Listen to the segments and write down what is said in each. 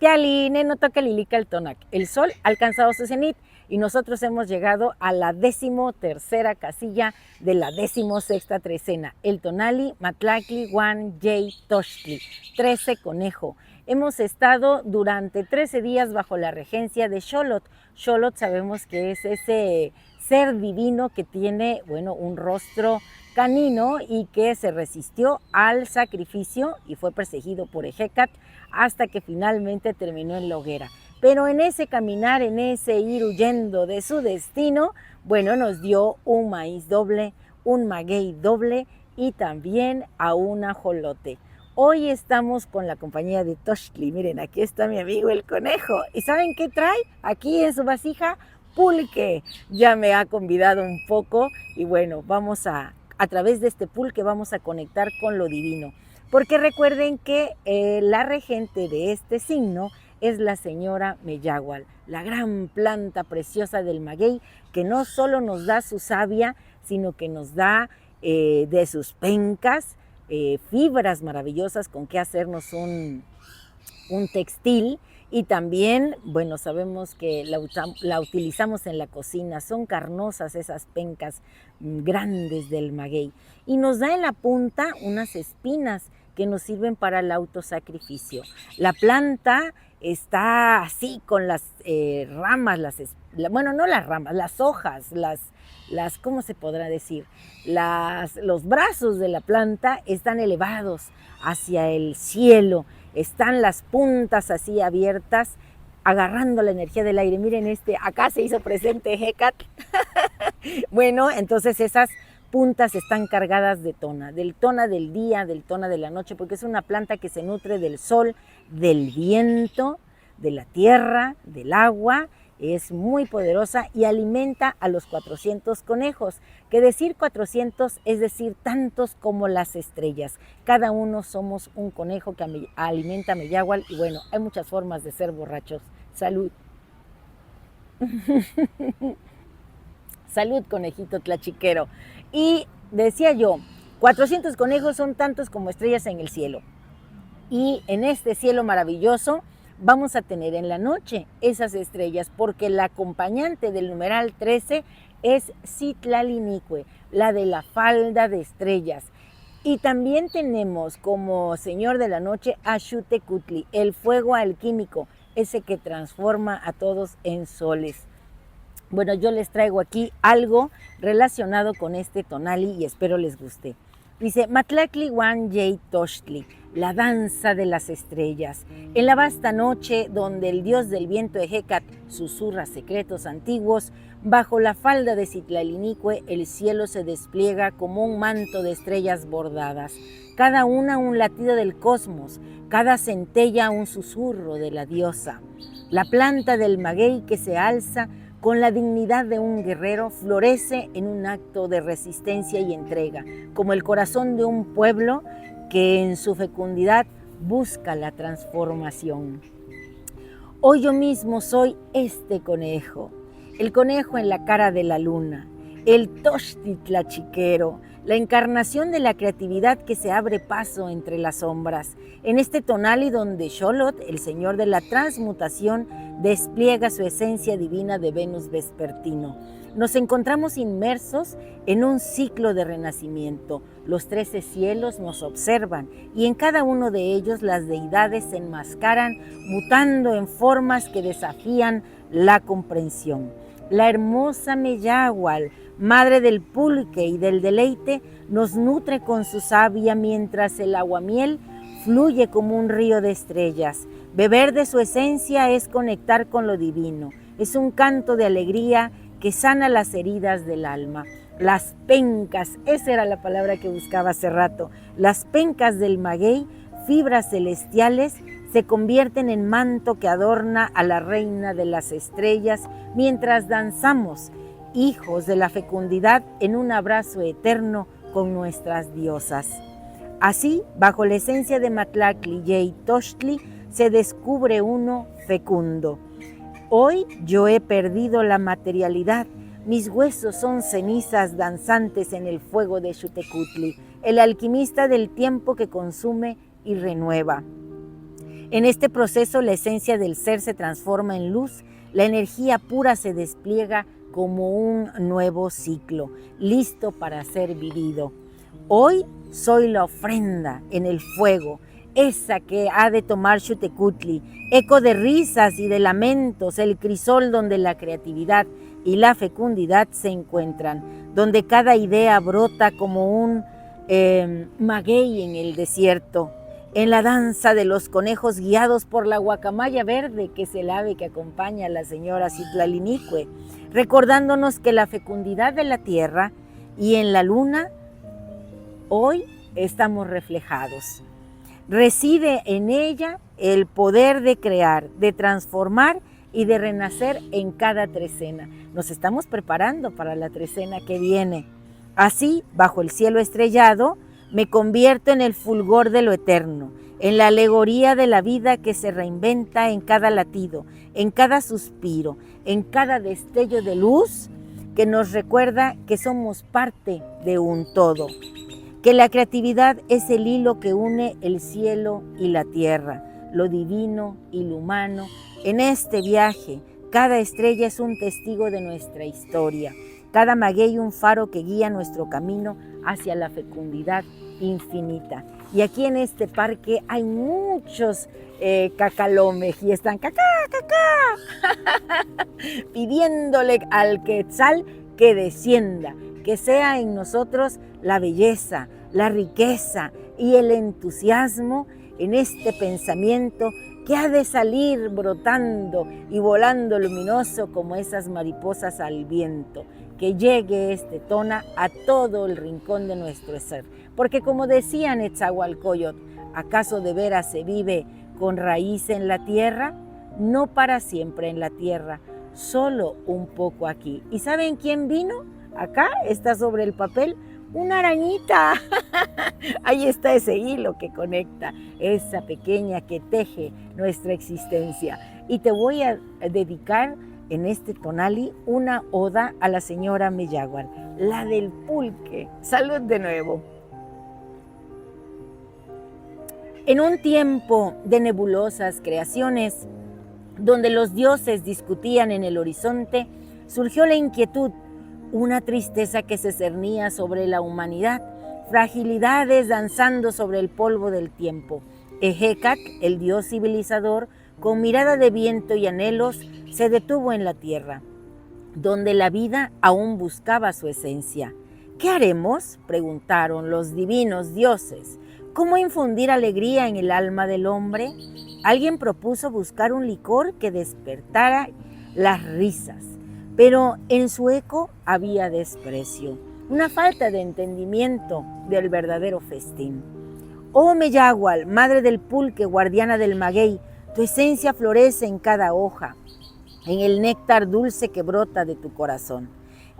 Tiali, no toca Lilica el Tonac. El sol ha alcanzado su cenit y nosotros hemos llegado a la 13ª casilla de la 16ª trecena. El Tonali, Matlacli, Juan, Yey, Tochtli. 13 conejo. Hemos estado durante 13 días bajo la regencia de Xolotl. Xolotl sabemos que es ese ser divino que tiene, bueno, un rostro canino y que se resistió al sacrificio y fue perseguido por Ejecat hasta que finalmente terminó en la hoguera. Pero en ese caminar, en ese ir huyendo de su destino, bueno, nos dio un maíz doble, un maguey doble y también a un ajolote. Hoy estamos con la compañía de Tochtli. Miren, aquí está mi amigo el conejo. ¿Y saben qué trae? Aquí en su vasija, pulque. Ya me ha convidado un poco y bueno, vamos a través de este pulque vamos a conectar con lo divino. Porque recuerden que la regente de este signo es la señora Meyagual, la gran planta preciosa del maguey que no solo nos da su savia, sino que nos da de sus pencas fibras maravillosas con que hacernos un textil. Y también, bueno, sabemos que la utilizamos en la cocina. Son carnosas esas pencas grandes del maguey. Y nos da en la punta unas espinas que nos sirven para el autosacrificio. La planta está así con las ramas, bueno, no las ramas, las hojas, ¿cómo se podrá decir? Los brazos de la planta están elevados hacia el cielo. Están las puntas así abiertas, agarrando la energía del aire. Miren acá se hizo presente Hecat. Bueno, entonces esas puntas están cargadas de tona, del tona del día, del tona de la noche, porque es una planta que se nutre del sol, del viento, de la tierra, del agua. Es muy poderosa y alimenta a los 400 conejos. Que decir 400 es decir tantos como las estrellas. Cada uno somos un conejo que alimenta a Meyagual y bueno, hay muchas formas de ser borrachos. Salud. Salud, conejito tlachiquero. Y decía yo, 400 conejos son tantos como estrellas en el cielo. Y en este cielo maravilloso vamos a tener en la noche esas estrellas, porque la acompañante del numeral 13 es Citlalinicue, la de la falda de estrellas. Y también tenemos como señor de la noche a Xutecutli, el fuego alquímico, ese que transforma a todos en soles. Bueno, yo les traigo aquí algo relacionado con este tonali y espero les guste. Dice, Matlacli Wan Yey Tochtli, la danza de las estrellas. En la vasta noche donde el dios del viento Ejecat susurra secretos antiguos, bajo la falda de Citlalinicue el cielo se despliega como un manto de estrellas bordadas. Cada una un latido del cosmos, cada centella un susurro de la diosa. La planta del maguey que se alza con la dignidad de un guerrero, florece en un acto de resistencia y entrega, como el corazón de un pueblo que en su fecundidad busca la transformación. Hoy yo mismo soy este conejo, el conejo en la cara de la luna, el Tochtli tlachiquero, la encarnación de la creatividad que se abre paso entre las sombras. En este tonali donde Xolotl, el señor de la transmutación, despliega su esencia divina de Venus vespertino. Nos encontramos inmersos en un ciclo de renacimiento. Los 13 cielos nos observan y en cada uno de ellos las deidades se enmascaran, mutando en formas que desafían la comprensión. La hermosa Meyagual, madre del pulque y del deleite, nos nutre con su savia mientras el aguamiel fluye como un río de estrellas. Beber de su esencia es conectar con lo divino. Es un canto de alegría que sana las heridas del alma. Las pencas, esa era la palabra que buscaba hace rato, las pencas del maguey, fibras celestiales, se convierten en manto que adorna a la reina de las estrellas mientras danzamos, hijos de la fecundidad, en un abrazo eterno con nuestras diosas. Así, bajo la esencia de Matlacli Yey Tochtli, se descubre uno fecundo. Hoy yo he perdido la materialidad, mis huesos son cenizas danzantes en el fuego de Xutecutli, el alquimista del tiempo que consume y renueva. En este proceso la esencia del ser se transforma en luz, la energía pura se despliega como un nuevo ciclo, listo para ser vivido. Hoy soy la ofrenda en el fuego, esa que ha de tomar Xutecutli, eco de risas y de lamentos, el crisol donde la creatividad y la fecundidad se encuentran, donde cada idea brota como un maguey en el desierto, en la danza de los conejos guiados por la guacamaya verde, que es el ave que acompaña a la señora Citlalinicue, recordándonos que la fecundidad de la tierra y en la luna hoy estamos reflejados. Reside en ella el poder de crear, de transformar y de renacer en cada trecena. Nos estamos preparando para la trecena que viene. Así, bajo el cielo estrellado, me convierto en el fulgor de lo eterno, en la alegoría de la vida que se reinventa en cada latido, en cada suspiro, en cada destello de luz que nos recuerda que somos parte de un todo, que la creatividad es el hilo que une el cielo y la tierra, lo divino y lo humano. En este viaje, cada estrella es un testigo de nuestra historia, cada maguey un faro que guía nuestro camino hacia la fecundidad infinita. Y aquí en este parque hay muchos cacalomes y están cacá, cacá, pidiéndole al Quetzal que descienda, que sea en nosotros la belleza, la riqueza y el entusiasmo en este pensamiento que ha de salir brotando y volando luminoso como esas mariposas al viento, que llegue este tona a todo el rincón de nuestro ser. Porque como decía Netzahualcóyotl, ¿acaso de veras se vive con raíz en la tierra? No para siempre en la tierra, solo un poco aquí. ¿Y saben quién vino? Acá está sobre el papel una arañita. Ahí está ese hilo que conecta, esa pequeña que teje nuestra existencia. Y te voy a dedicar en este tonali una oda a la señora Meyagual, la del pulque. Salud de nuevo. En un tiempo de nebulosas creaciones, donde los dioses discutían en el horizonte, surgió la inquietud, una tristeza que se cernía sobre la humanidad, fragilidades danzando sobre el polvo del tiempo. Ejecac, el dios civilizador, con mirada de viento y anhelos, se detuvo en la tierra, donde la vida aún buscaba su esencia. ¿Qué haremos?, preguntaron los divinos dioses. ¿Cómo infundir alegría en el alma del hombre? Alguien propuso buscar un licor que despertara las risas, pero en su eco había desprecio, una falta de entendimiento del verdadero festín. Oh Meyagual, madre del pulque, guardiana del maguey, tu esencia florece en cada hoja, en el néctar dulce que brota de tu corazón.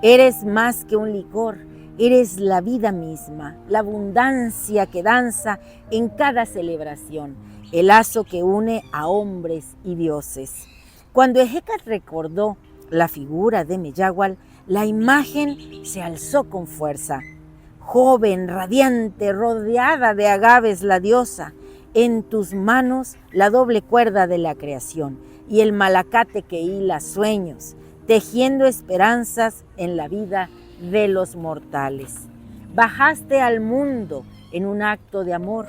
Eres más que un licor, eres la vida misma, la abundancia que danza en cada celebración, el lazo que une a hombres y dioses. Cuando Ejecac recordó la figura de Meyagual, la imagen se alzó con fuerza. Joven, radiante, rodeada de agaves la diosa, en tus manos la doble cuerda de la creación y el malacate que hila sueños, tejiendo esperanzas en la vida de los mortales. Bajaste al mundo en un acto de amor,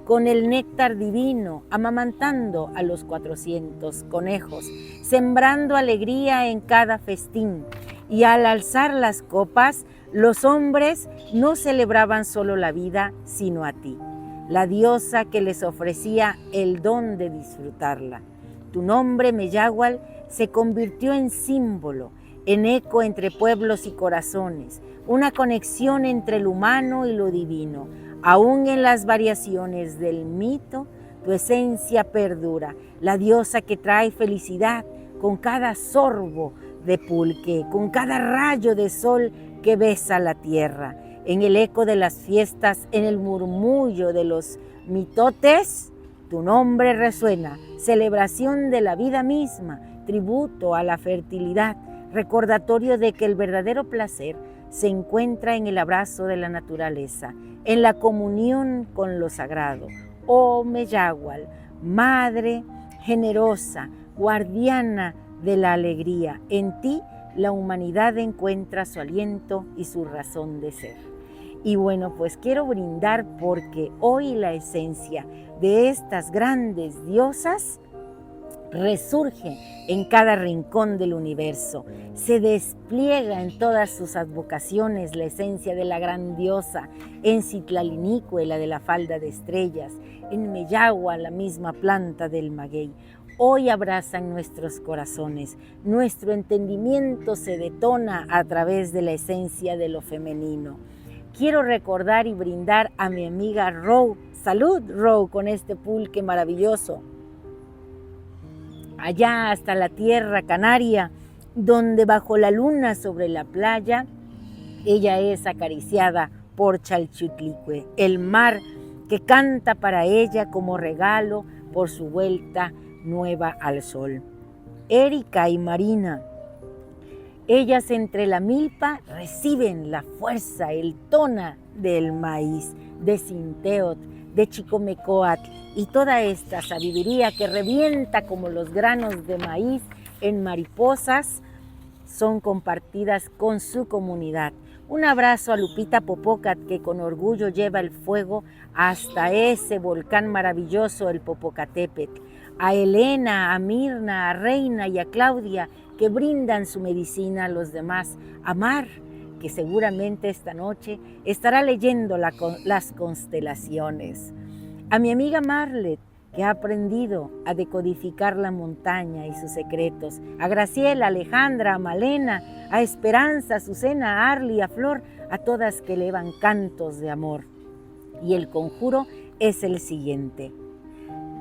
con el néctar divino, amamantando a los 400 conejos, sembrando alegría en cada festín. Y al alzar las copas, los hombres no celebraban solo la vida, sino a ti, la diosa que les ofrecía el don de disfrutarla. Tu nombre, Meyagual, se convirtió en símbolo, en eco entre pueblos y corazones, una conexión entre lo humano y lo divino. Aún en las variaciones del mito, tu esencia perdura, la diosa que trae felicidad con cada sorbo de pulque, con cada rayo de sol que besa la tierra. En el eco de las fiestas, en el murmullo de los mitotes, tu nombre resuena, celebración de la vida misma, tributo a la fertilidad, recordatorio de que el verdadero placer se encuentra en el abrazo de la naturaleza, en la comunión con lo sagrado. Oh Meyagual, Madre generosa, guardiana de la alegría. En ti la humanidad encuentra su aliento y su razón de ser. Y bueno, pues quiero brindar porque hoy la esencia de estas grandes diosas resurge en cada rincón del universo. Se despliega en todas sus advocaciones la esencia de la gran diosa, en Citlalinicue, la de la falda de estrellas, en Mellagua, la misma planta del maguey. Hoy abrazan nuestros corazones, nuestro entendimiento se detona a través de la esencia de lo femenino. Quiero recordar y brindar a mi amiga Ro. Salud, Ro, con este pulque maravilloso. Allá hasta la tierra canaria, donde bajo la luna sobre la playa, ella es acariciada por Chalchutlicue, el mar que canta para ella como regalo por su vuelta nueva al sol. Erika y Marina, ellas entre la milpa reciben la fuerza, el tona del maíz, de Sinteot, de Chicomecoatl y toda esta sabiduría que revienta como los granos de maíz en mariposas son compartidas con su comunidad. Un abrazo a Lupita Popocat, que con orgullo lleva el fuego hasta ese volcán maravilloso, el Popocatépetl. A Elena, a Mirna, a Reina y a Claudia, que brindan su medicina a los demás. A Mar, que seguramente esta noche estará leyendo las constelaciones. A mi amiga Marlet, que ha aprendido a decodificar la montaña y sus secretos. A Graciela, a Alejandra, a Malena, a Esperanza, a Azucena, a Arly, a Flor, a todas que elevan cantos de amor. Y el conjuro es el siguiente.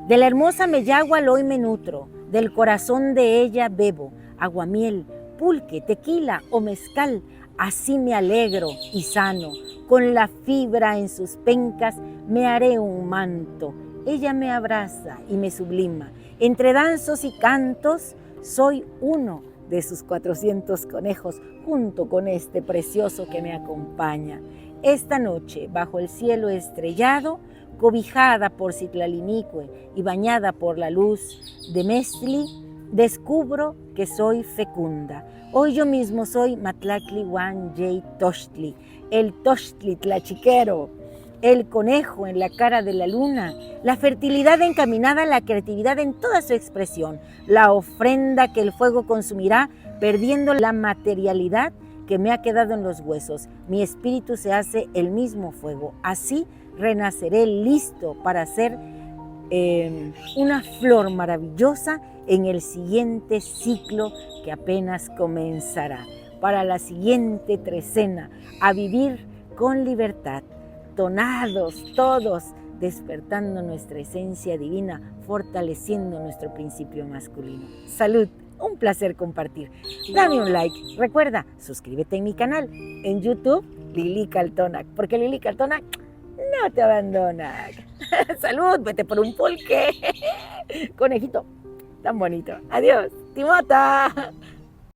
De la hermosa Mellagua hoy me nutro, del corazón de ella bebo, aguamiel, pulque, tequila o mezcal, así me alegro y sano, con la fibra en sus pencas me haré un manto. Ella me abraza y me sublima. Entre danzos y cantos, soy uno de sus 400 conejos, junto con este precioso que me acompaña. Esta noche, bajo el cielo estrellado, cobijada por Citlalinicue y bañada por la luz de Mestli, descubro que soy fecunda. Hoy yo mismo soy Matlacli Wan Yey Tochtli, el Tochtli tlachiquero, el conejo en la cara de la luna, la fertilidad encaminada a la creatividad en toda su expresión, la ofrenda que el fuego consumirá, perdiendo la materialidad que me ha quedado en los huesos. Mi espíritu se hace el mismo fuego. Así renaceré listo para ser una flor maravillosa en el siguiente ciclo que apenas comenzará. Para la siguiente trecena, a vivir con libertad, tonados todos, despertando nuestra esencia divina, fortaleciendo nuestro principio masculino. Salud, un placer compartir. Dame un like. Recuerda, suscríbete en mi canal. En YouTube, Lili Caltonac, porque Lili Caltonac no te abandona. Salud, vete por un pulque. Conejito, tan bonito. Adiós, Timota.